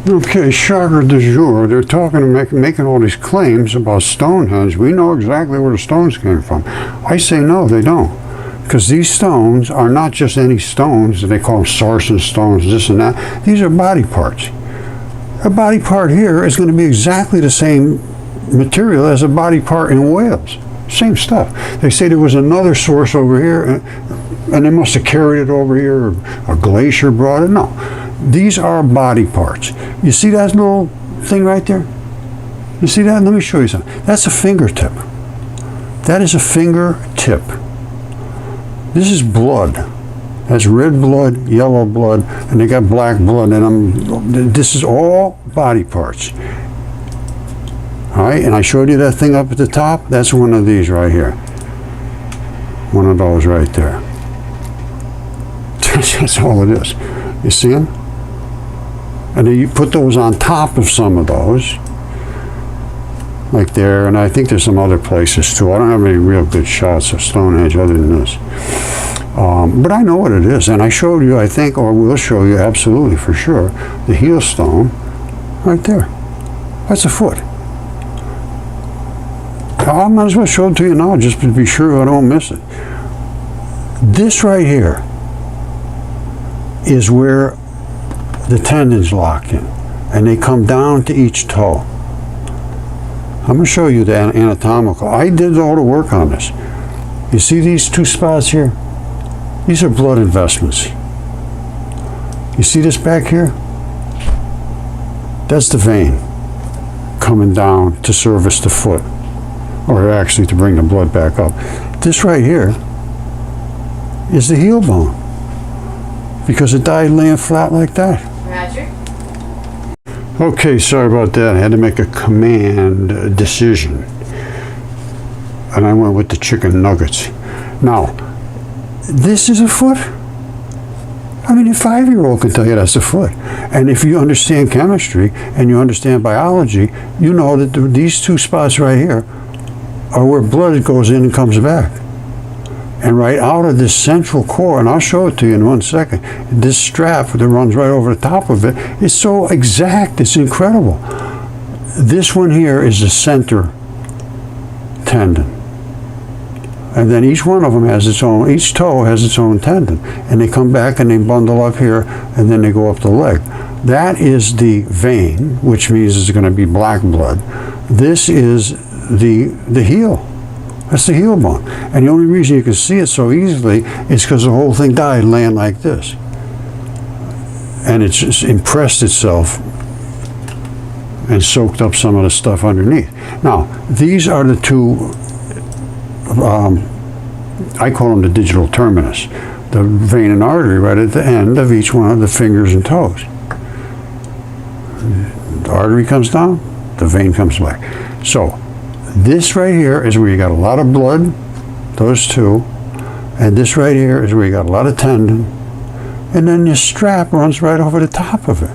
Okay, shocker du jour. They're talking, making all these claims about Stonehenge. We know exactly where the stones came from. I say no, they don't. Because these stones are not just any stones, they call them sarsen stones, this and that. These are body parts. A body part here is going to be exactly the same material as a body part in Wales. Same stuff. They say there was another source over here, and they must have carried it over here, or a glacier brought it. No. These are body parts. You see that little thing right there? You see that? Let me show you something. That's a fingertip. That is a fingertip. This is blood. That's red blood, yellow blood, and they got black blood. And this is all body parts. All right, and I showed you that thing up at the top. That's one of these right here. One of those right there. That's all it is. You see them? And then you put those on top of some of those, like there, and I think there's some other places too. I don't have any real good shots of Stonehenge other than this. But I know what it is, and I showed you, I think, or will show you absolutely for sure, the heel stone right there. That's a foot. I might as well show it to you now just to be sure I don't miss it. This right here is where the tendons lock in, and they come down to each toe. I'm going to show you the anatomical. I did all the work on this. You see these two spots here? These are blood investments. You see this back here? That's the vein coming down to service the foot, or actually to bring the blood back up. This right here is the heel bone, because it died laying flat like that. Roger. Okay, sorry about that. I had to make a command decision, and I went with the chicken nuggets. Now, this is a foot. I mean, a 5-year-old can tell you that's a foot. And if you understand chemistry and you understand biology, you know that these two spots right here are where blood goes in and comes back. And right out of this central core, and I'll show it to you in 1 second, this strap that runs right over the top of it is so exact, it's incredible. This one here is the center tendon. And then each one of them has its own, each toe has its own tendon. And they come back and they bundle up here, and then they go up the leg. That is the vein, which means it's going to be black blood. This is the heel. That's the heel bone. And the only reason you can see it so easily is because the whole thing died laying like this. And it's just impressed itself and soaked up some of the stuff underneath. Now, these are the two, I call them the digital terminus. The vein and artery right at the end of each one of the fingers and toes. The artery comes down, the vein comes back. So, this right here is where you got a lot of blood, those two, and this right here is where you got a lot of tendon, and then your strap runs right over the top of it.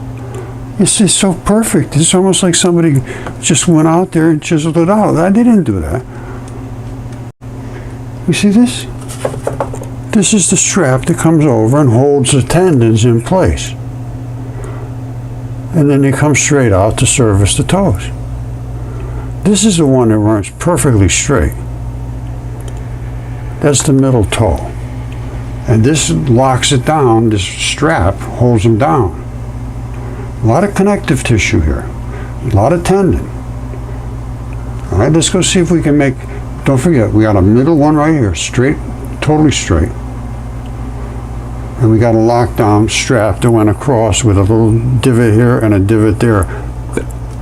It's just so perfect. It's almost like somebody just went out there and chiseled it out. They didn't do that. You see this? This is the strap that comes over and holds the tendons in place. And then they come straight out to service the toes. This is the one that runs perfectly straight. That's the middle toe. And this locks it down, this strap holds them down. A lot of connective tissue here, a lot of tendon. All right, let's go see if we can make, don't forget, we got a middle one right here, straight, totally straight. And we got a lockdown strap that went across with a little divot here and a divot there,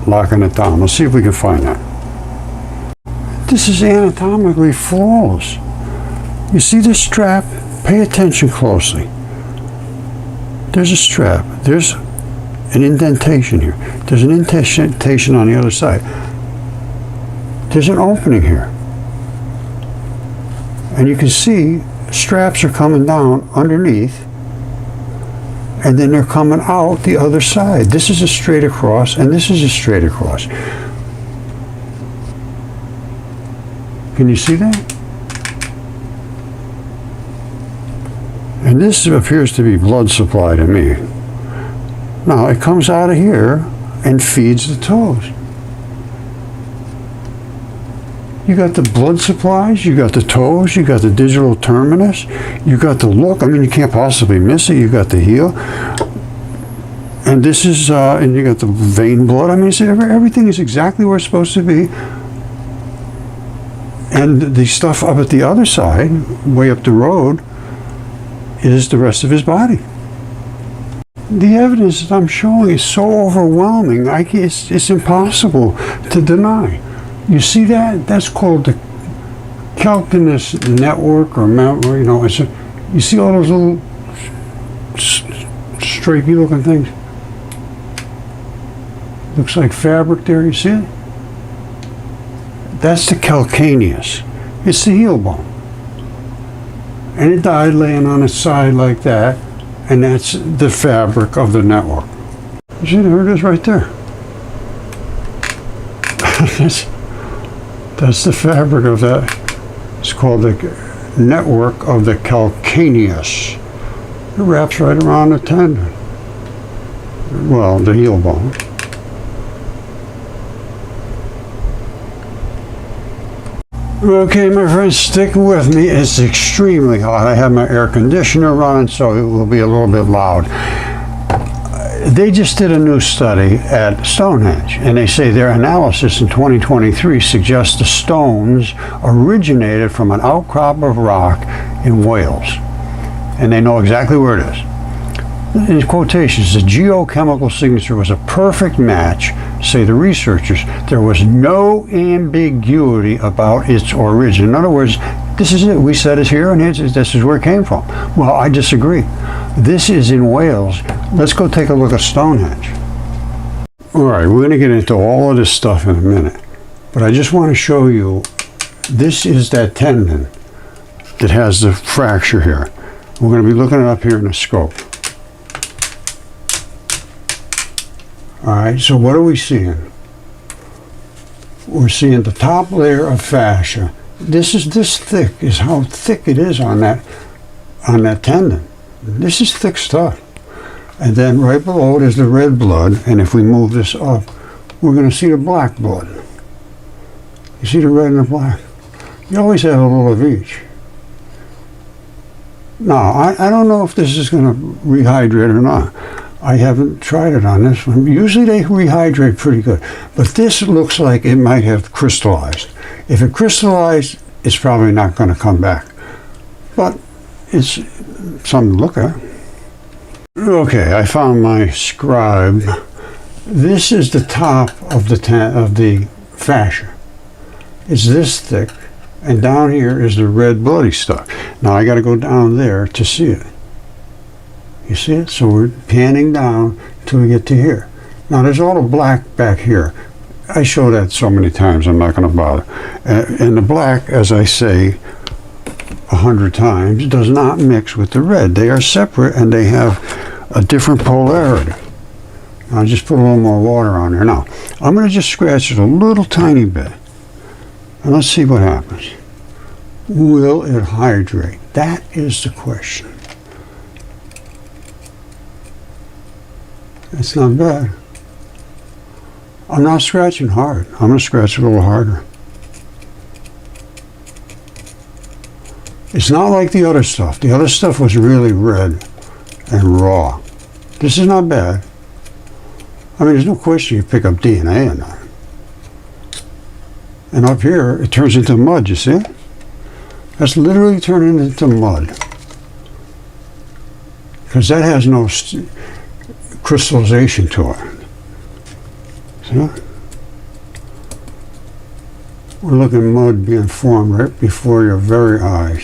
locking it down. Let's see if we can find that. This is anatomically flawless. You see this strap? Pay attention closely. There's a strap. There's an indentation here. There's an indentation on the other side. There's an opening here. And you can see straps are coming down underneath, and then they're coming out the other side. This is a straight across, and this is a straight across. Can you see that? And this appears to be blood supply to me. Now, it comes out of here, and feeds the toes. You got the blood supplies, you got the toes, you got the digital terminus, you got the look. I mean, you can't possibly miss it. You got the heel. And this is, and you got the vein blood. I mean, everything is exactly where it's supposed to be. And the stuff up at the other side, way up the road, is the rest of his body. The evidence that I'm showing is so overwhelming, it's impossible to deny. You see that? That's called the calcaneus network, or you know, you see all those little stripey looking things? Looks like fabric there, you see it? That's the calcaneus. It's the heel bone. And it died laying on its side like that, and that's the fabric of the network. You see, there it is right there. That's the fabric of that. It's called the network of the calcaneus. It wraps right around the tendon. Well, the heel bone. Okay, my friends, stick with me. It's extremely hot. I have my air conditioner running, so it will be a little bit loud. They just did a new study at Stonehenge, and they say their analysis in 2023 suggests the stones originated from an outcrop of rock in Wales. And they know exactly where it is. In quotations, the geochemical signature was a perfect match, say the researchers. There was no ambiguity about its origin. In other words, this is it. We said it's here, and this is where it came from. Well, I disagree. This is in Wales. Let's go take a look at Stonehenge. All right, we're going to get into all of this stuff in a minute. But I just want to show you, this is that tendon that has the fracture here. We're going to be looking it up here in the scope. All right, so what are we seeing? We're seeing the top layer of fascia. This thick is how thick it is on that tendon. This is thick stuff. And then right below it is the red blood, and if we move this up, we're going to see the black blood. You see the red and the black? You always have a little of each. Now, I don't know if this is going to rehydrate or not. I haven't tried it on this one. Usually they rehydrate pretty good. But this looks like it might have crystallized. If it crystallized, it's probably not going to come back. But it's something to look at. Okay, I found my scribe. This is the top of the fascia. It's this thick, and down here is the red bloody stuff. Now I got to go down there to see it. You see it? So we're panning down until we get to here. Now there's all the black back here. I show that so many times, I'm not going to bother. And the black, as I say 100 times, does not mix with the red. They are separate, and they have a different polarity. I'll just put a little more water on there. Now, I'm going to just scratch it a little tiny bit. And let's see what happens. Will it hydrate? That is the question. It's not bad. I'm not scratching hard. I'm going to scratch a little harder. It's not like the other stuff. The other stuff was really red and raw. This is not bad. I mean, there's no question you pick up DNA in that. And up here, it turns into mud, you see? That's literally turning into mud. Because that has no crystallization to it. See? We're looking at mud being formed right before your very eyes.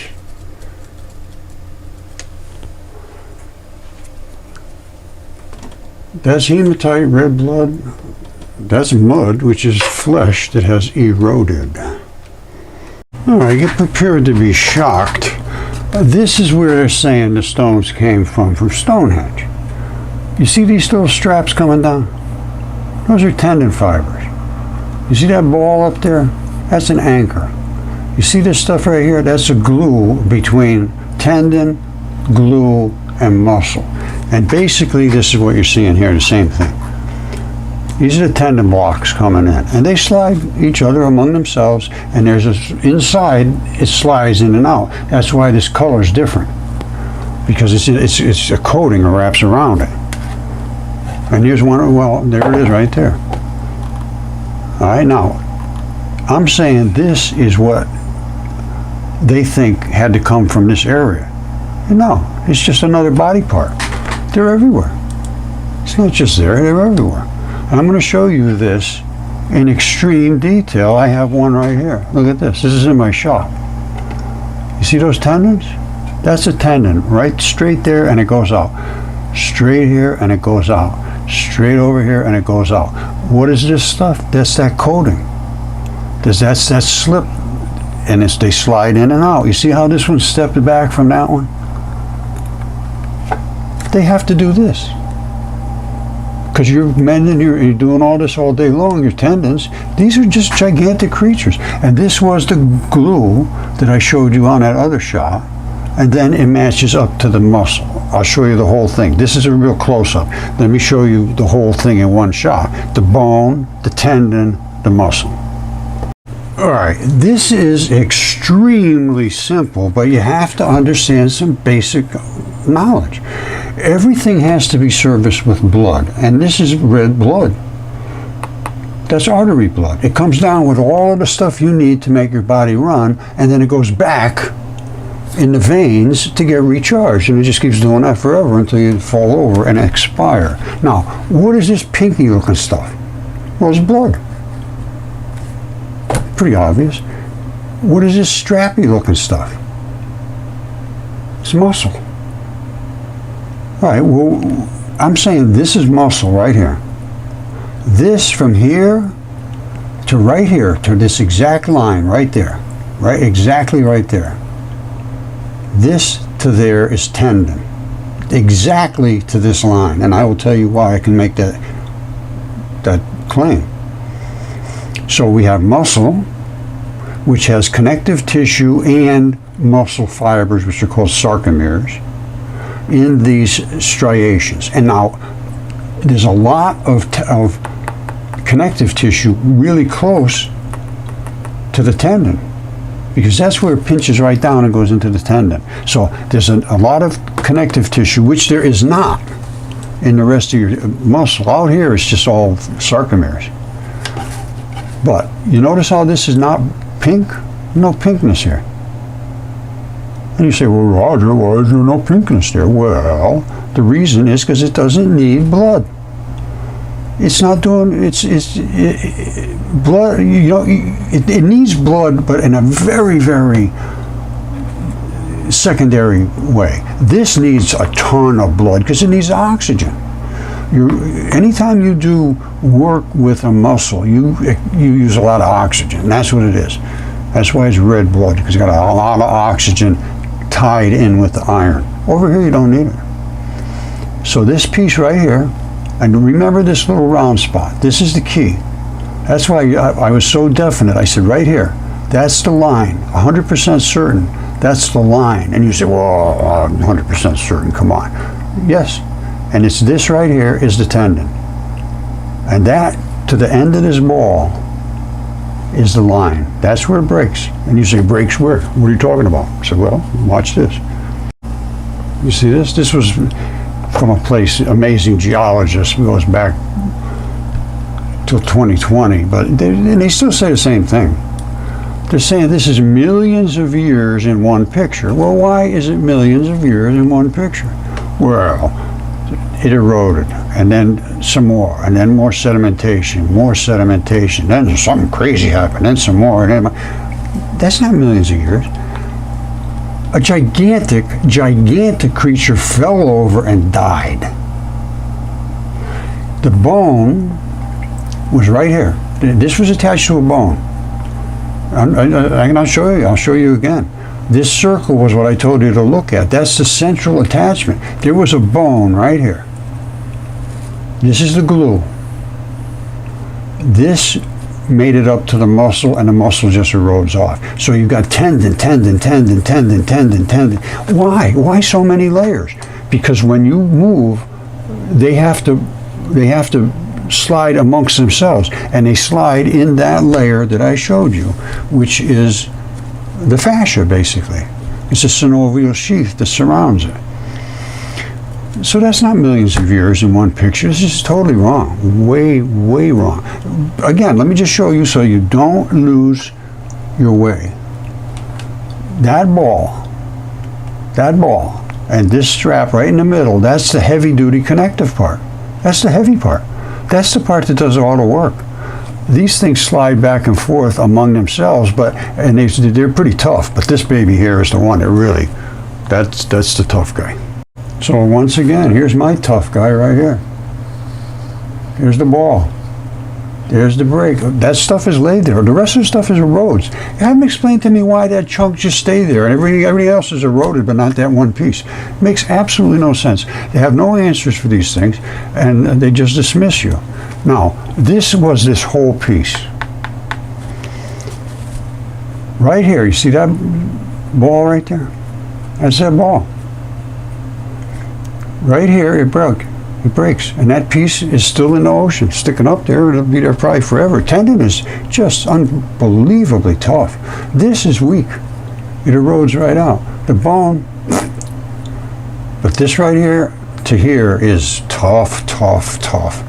That's hematite, red blood. That's mud, which is flesh that has eroded. All right, get prepared to be shocked. This is where they're saying the stones came from Stonehenge. You see these little straps coming down? Those are tendon fibers. You see that ball up there? That's an anchor. You see this stuff right here? That's a glue between tendon, glue, and muscle. And basically, this is what you're seeing here, the same thing. These are the tendon blocks coming in, and they slide each other among themselves, and there's this inside, it slides in and out. That's why this color is different, because it's a coating that wraps around it. And here's one, well, there it is right there. All right, now, I'm saying this is what they think had to come from this area. No, it's just another body part. They're everywhere. It's not just there, they're everywhere. And I'm going to show you this in extreme detail. I have one right here. Look at this. This is in my shop. You see those tendons? That's a tendon right straight there, and it goes out. Straight here, and it goes out. Straight over here, and it goes out. What is this stuff? That's that coating. That's that slip, and they slide in and out. You see how this one stepped back from that one? They have to do this. Because you're mending, you're doing all this all day long, your tendons. These are just gigantic creatures. And this was the glue that I showed you on that other shot. And then it matches up to the muscle. I'll show you the whole thing. This is a real close-up. Let me show you the whole thing in one shot. The bone, the tendon, the muscle. All right, this is extremely simple, but you have to understand some basic knowledge. Everything has to be serviced with blood, and this is red blood. That's artery blood. It comes down with all of the stuff you need to make your body run, and then it goes back in the veins to get recharged, and it just keeps doing that forever until you fall over and expire. Now, what is this pinky looking stuff? Well, it's blood. Pretty obvious. What is this strappy looking stuff? It's muscle. All right, well, I'm saying this is muscle right here. This from here to right here, to this exact line right there, right, exactly right there. This to there is tendon, exactly to this line, and I will tell you why I can make that claim. So we have muscle, which has connective tissue and muscle fibers, which are called sarcomeres, in these striations. And now there's a lot of connective tissue really close to the tendon, because that's where it pinches right down and goes into the tendon. So there's a lot of connective tissue, which there is not in the rest of your muscle. Out here it's just all sarcomeres. But you notice how this is not pink? No pinkness here. And you say, well, Roger, why is there no pinkness there? Well, the reason is because it doesn't need blood. It's not doing, blood, you know, it needs blood, but in a very, very secondary way. This needs a ton of blood because it needs oxygen. Anytime you do work with a muscle, you use a lot of oxygen. And that's what it is. That's why it's red blood, because it's got a lot of oxygen tied in with the iron. Over here, you don't need it. So this piece right here, and remember this little round spot. This is the key. That's why I was so definite. I said right here, that's the line. 100% certain. That's the line. And you say, well, I'm 100% certain. Come on. Yes. And it's this right here is the tendon. And that, to the end of this ball, is the line. That's where it breaks. And you say, breaks where? What are you talking about? I said, well, watch this. You see this? This was from a place, amazing geologist, who goes back till 2020, but they still say the same thing. They're saying this is millions of years in one picture. Well, why is it millions of years in one picture? Well, it eroded, and then some more, and then more sedimentation, then something crazy happened, then some more, and then that's not millions of years. A gigantic creature fell over and died. The bone was right here. This was attached to a bone. I'll show you. I'll show you again. This circle was what I told you to look at. That's the central attachment. There was a bone right here. This is the glue. This made it up to the muscle, and the muscle just erodes off. So you've got tendon. Why? Why so many layers? Because when you move, they have to slide amongst themselves, and they slide in that layer that I showed you, which is the fascia, basically. It's a synovial sheath that surrounds it. So that's not millions of years in one picture. This is totally wrong. Way, way wrong. Again, let me just show you so you don't lose your way. That ball, and this strap right in the middle, that's the heavy-duty connective part. That's the heavy part. That's the part that does all the work. These things slide back and forth among themselves, and they're pretty tough. But this baby here is the one that really, that's the tough guy. So once again, here's my tough guy right here. Here's the ball. There's the brake. That stuff is laid there. The rest of the stuff is erodes. You haven't explained to me why that chunk just stayed there and everything else is eroded, but not that one piece. It makes absolutely no sense. They have no answers for these things, and they just dismiss you. Now, this was this whole piece. Right here, you see that ball right there? That's that ball. Right here, it broke. It breaks, and that piece is still in the ocean, sticking up there. It'll be there probably forever. Tendon is just unbelievably tough. This is weak. It erodes right out. The bone, but this right here to here is tough, tough, tough.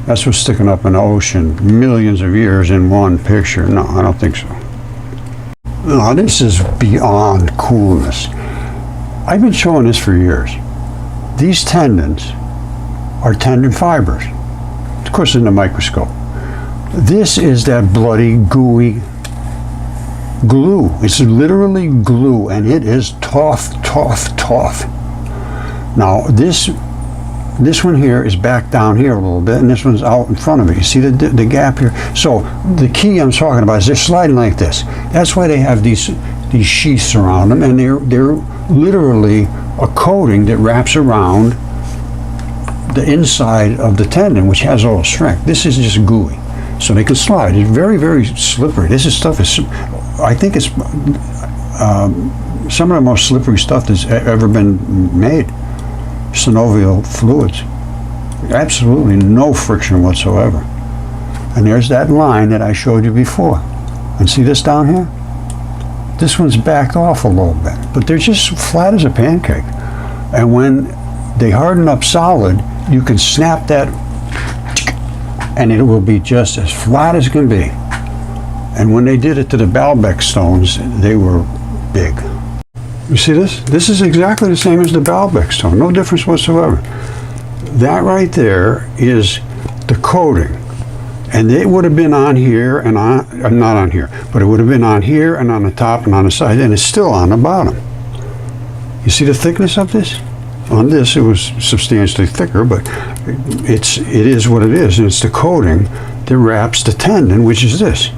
That's what's sticking up in the ocean millions of years in one picture. No, I don't think so. No, this is beyond coolness. I've been showing this for years. These tendons are tendon fibers, of course in the microscope. This is that bloody, gooey glue. It's literally glue, and it is tough, tough, tough. Now this one here is back down here a little bit, and this one's out in front of it. You see the gap here? So the key I'm talking about is they're sliding like this. That's why they have these sheaths around them, and they're literally a coating that wraps around the inside of the tendon, which has all the strength. This is just gooey, so they can slide. It's very, very slippery. Stuff is, I think it's some of the most slippery stuff that's ever been made. Synovial fluids. Absolutely no friction whatsoever. And there's that line that I showed you before. And see this down here? This one's backed off a little bit, but they're just flat as a pancake. And when they harden up solid, you can snap that and it will be just as flat as can be. And when they did it to the Baalbek stones, they were big. You see this? This is exactly the same as the Baalbek stone, no difference whatsoever. That right there is the coating. And it would have been on here and on, not on here, but it would have been on here and on the top and on the side, and it's still on the bottom. You see the thickness of this? On this, it was substantially thicker, but it is what it is, and it's the coating that wraps the tendon, which is this.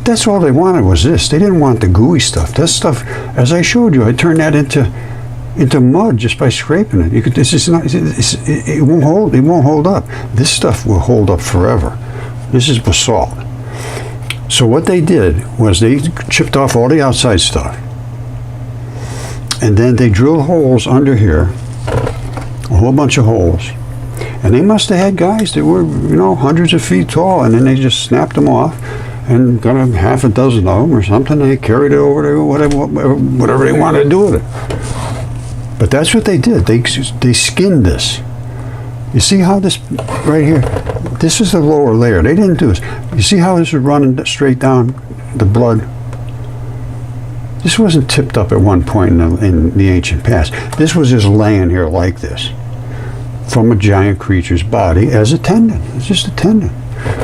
That's all they wanted was this. They didn't want the gooey stuff. That stuff, as I showed you, I turned that into mud just by scraping it. You could. This is not. It won't hold. It won't hold up. This stuff will hold up forever. This is basalt. So what they did was they chipped off all the outside stuff, and then they drilled holes under here, a whole bunch of holes, and they must have had guys that were, hundreds of feet tall, and then they just snapped them off and got a half a dozen of them or something. They carried it over to whatever they wanted to do with it. But that's what they did. They skinned this. You see how this right here, this is the lower layer. They didn't do this. You see how this is running straight down the blood? This wasn't tipped up at one point in the ancient past. This was just laying here like this from a giant creature's body as a tendon. It's just a tendon.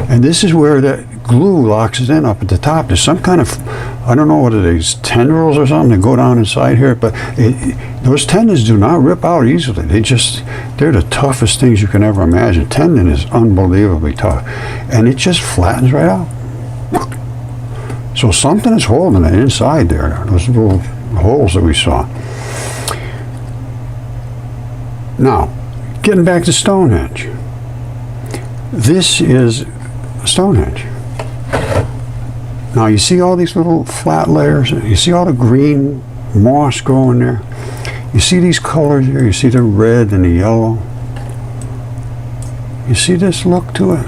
And this is where the glue locks it in up at the top. There's some kind of, I don't know what it is, tendrils or something that go down inside here, but those tendons do not rip out easily. They're the toughest things you can ever imagine. Tendon is unbelievably tough. And it just flattens right out. So something is holding it inside there, those little holes that we saw. Now, getting back to Stonehenge. This is Stonehenge. Now you see all these little flat layers, you see all the green moss growing there, you see these colors here, you see the red and the yellow. You see this look to it?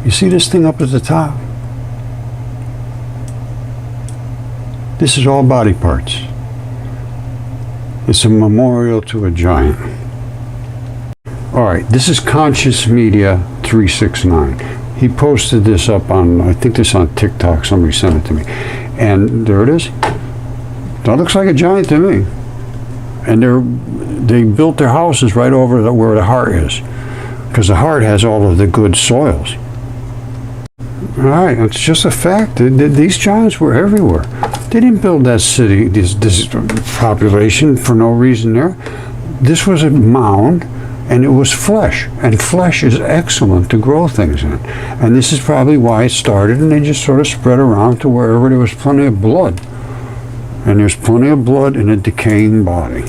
You see this thing up at the top? This is all body parts. It's a memorial to a giant. All right, this is Conscious Media 369. He posted this up on, I think this on TikTok, somebody sent it to me. And there it is. That looks like a giant to me. And they built their houses right over where the heart is, because the heart has all of the good soils. All right, it's just a fact that these giants were everywhere. They didn't build that city, this population for no reason there. This was a mound, and it was flesh, and flesh is excellent to grow things in. And this is probably why it started, and they just sort of spread around to wherever there was plenty of blood. And there's plenty of blood in a decaying body.